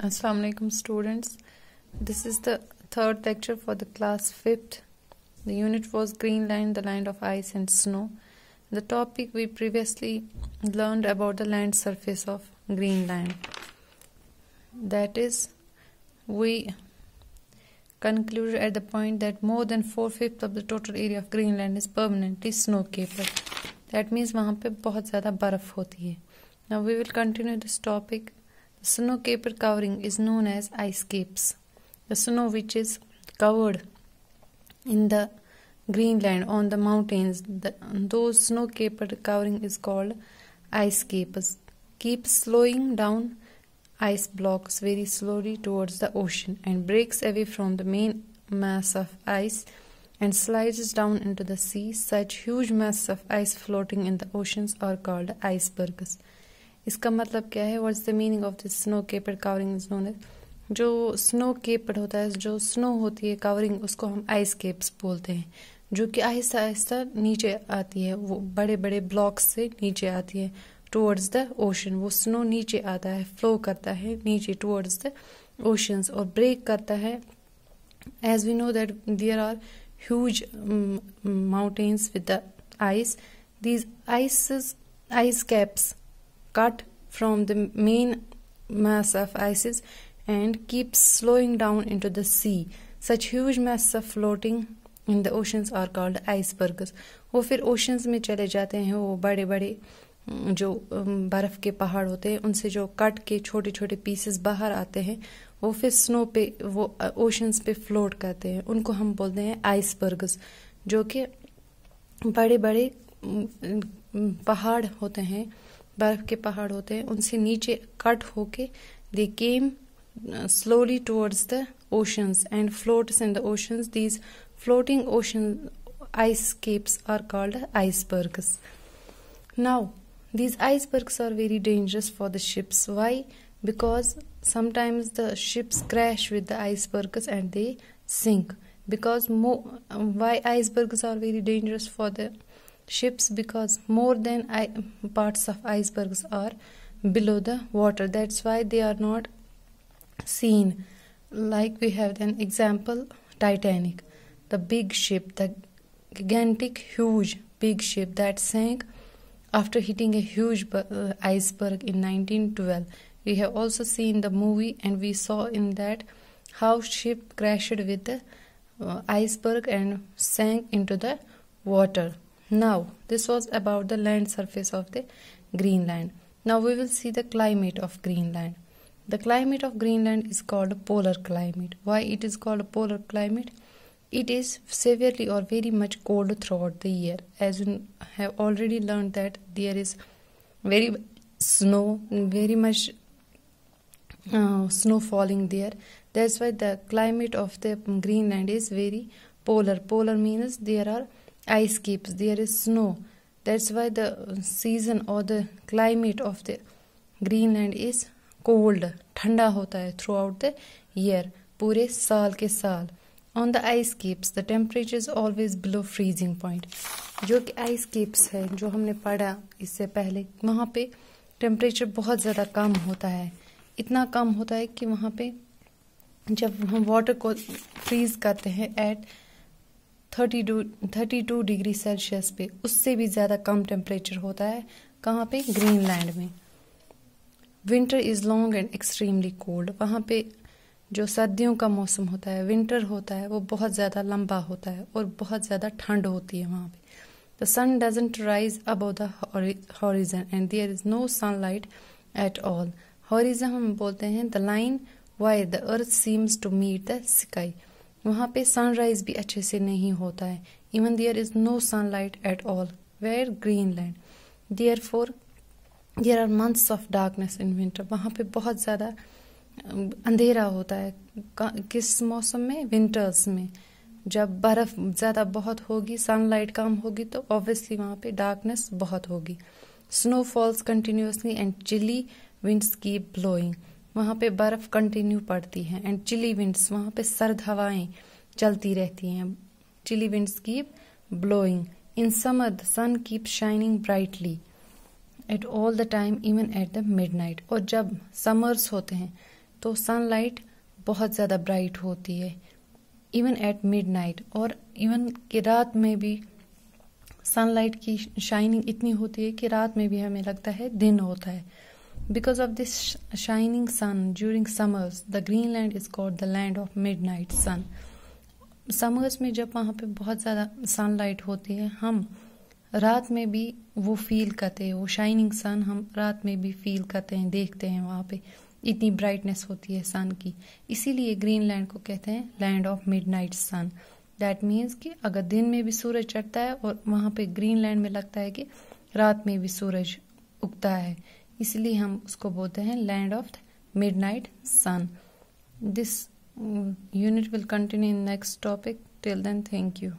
Assalamu alaikum students. This is the third lecture for the class 5th. The unit was Greenland, the land of ice and snow. The topic we previously learned about the land surface of Greenland. That is, we concluded at the point that more than 4/5 of the total area of Greenland is permanently snow-capped. That means वहाँ पे बहुत ज़्यादा बर्फ होती है. Now we will continue this topic. The snow-capped covering is known as ice caps. The snow which is covered in the Greenland on the mountains, those snow-capped covering is called ice caps. Keep slowing down ice blocks very slowly towards the ocean and breaks away from the main mass of ice and slides down into the sea. Such huge masses of ice floating in the oceans are called icebergs. इसका मतलब क्या है? What's the meaning of this snow capped covering is known as, जो snow capped होता है, जो snow होती है कवरिंग, उसको हम आइस केप्स बोलते हैं, जो कि आहिस्ता आहिस्ता नीचे आती है, वो बड़े बड़े ब्लॉक्स से नीचे आती है टुवर्ड्स द ओशन. वो स्नो नीचे आता है, फ्लो करता है नीचे टुवर्ड्स द ओशंस और ब्रेक करता है. As we know that there are huge mountains with the ice. These ice caps cut from the main mass of ices and keep slowing down into the sea. Such huge masses of floating in the oceans are called icebergs. वो फिर oceans में चले जाते हैं. वो बड़े बड़े जो बर्फ के पहाड़ होते हैं, उनसे जो कट के छोटे छोटे पीसेस बाहर आते हैं, वो फिर स्नो पे, वो ओशंस पे फ्लोट करते हैं. उनको हम बोलते हैं आइसबर्ग्स, जो कि बड़े बड़े पहाड़ होते हैं, बर्फ के पहाड़ होते हैं, उनसे नीचे कट होके दे केम slowly towards the oceans and floats in the oceans. These floating ocean ice caps are called icebergs. Now these icebergs are very dangerous for the ships. Why? Because sometimes the ships crash with the icebergs and they sink. Because why icebergs are very dangerous for the ships? Because more than parts of icebergs are below the water. That's why they are not seen. Like we have an example, Titanic, the big ship, the gigantic huge big ship that sank after hitting a huge iceberg in 1912. We have also seen the movie and we saw in that how ship crashed with the iceberg and sank into the water. Now, this was about the land surface of the Greenland. Now we will see the climate of Greenland. The climate of Greenland is called polar climate. Why it is called polar climate? It is severely or very much cold throughout the year. As we have already learned that there is very snow, very much snow falling there. That's why the climate of the Greenland is very polar. Polar means there are ice caps, there is snow. That's why the season or the climate of the Greenland is cold. ठंडा होता है throughout the year, पूरे साल के साल. On the ice caps, the temperature is always below freezing point. जो कि ice caps है, जो हमने पढ़ा इससे पहले, वहाँ पे टेम्परेचर बहुत ज़्यादा कम होता है. इतना कम होता है कि वहाँ पे जब हम वाटर को फ्रीज करते हैं एट 32 डिग्री सेल्सियस पे, उससे भी ज़्यादा कम टेम्परेचर होता है. कहाँ पे? ग्रीनलैंड में. Winter is long and extremely cold. वहाँ पे जो सर्दियों का मौसम होता है, विंटर होता है, वो बहुत ज़्यादा लंबा होता है और बहुत ज़्यादा ठंड होती है वहाँ पे. The sun doesn't rise above the horizon and there is no sunlight at all. Horizon हम बोलते हैं the line why the earth seems to meet the sky. वहाँ पे सनराइज भी अच्छे से नहीं होता है. Even there is no sunlight at all. Where? Greenland. Therefore there are months of darkness in winter. वहाँ पे बहुत ज़्यादा अंधेरा होता है. किस मौसम में? विंटर्स में. जब बर्फ ज़्यादा बहुत होगी, सनलाइट कम होगी, तो ऑब्वियसली वहाँ पे डार्कनेस बहुत होगी. Snow falls continuously and chilly winds keep blowing. वहाँ पे बर्फ कंटिन्यू पड़ती है एंड चिली विंड्स, वहाँ पे सर्द हवाएं चलती रहती हैं. Chilly winds keep blowing. In summer the sun keep shining brightly at all the time, even at the midnight. और जब समर्स होते हैं तो सनलाइट बहुत ज़्यादा ब्राइट होती है इवन एट मिडनाइट, और इवन कि रात में भी सनलाइट की शाइनिंग इतनी होती है कि रात में भी हमें लगता है दिन होता है. Because of this shining sun during summers the Greenland is called the land of midnight sun. Summers में जब वहाँ पे बहुत ज़्यादा सनलाइट होती है, हम रात में भी वो फील करते हैं, वो शाइनिंग सन हम रात में भी फील करते हैं, देखते हैं. वहाँ पे इतनी ब्राइटनेस होती है सन की, इसीलिए ग्रीनलैंड को कहते हैं land of midnight sun. That means कि अगर दिन में भी सूरज चढ़ता है और वहाँ पे ग्रीनलैंड में लगता है कि रात में भी सूरज उगता है, इसलिए हम उसको बोलते हैं land of midnight sun. This unit will continue in next topic. Till then, thank you.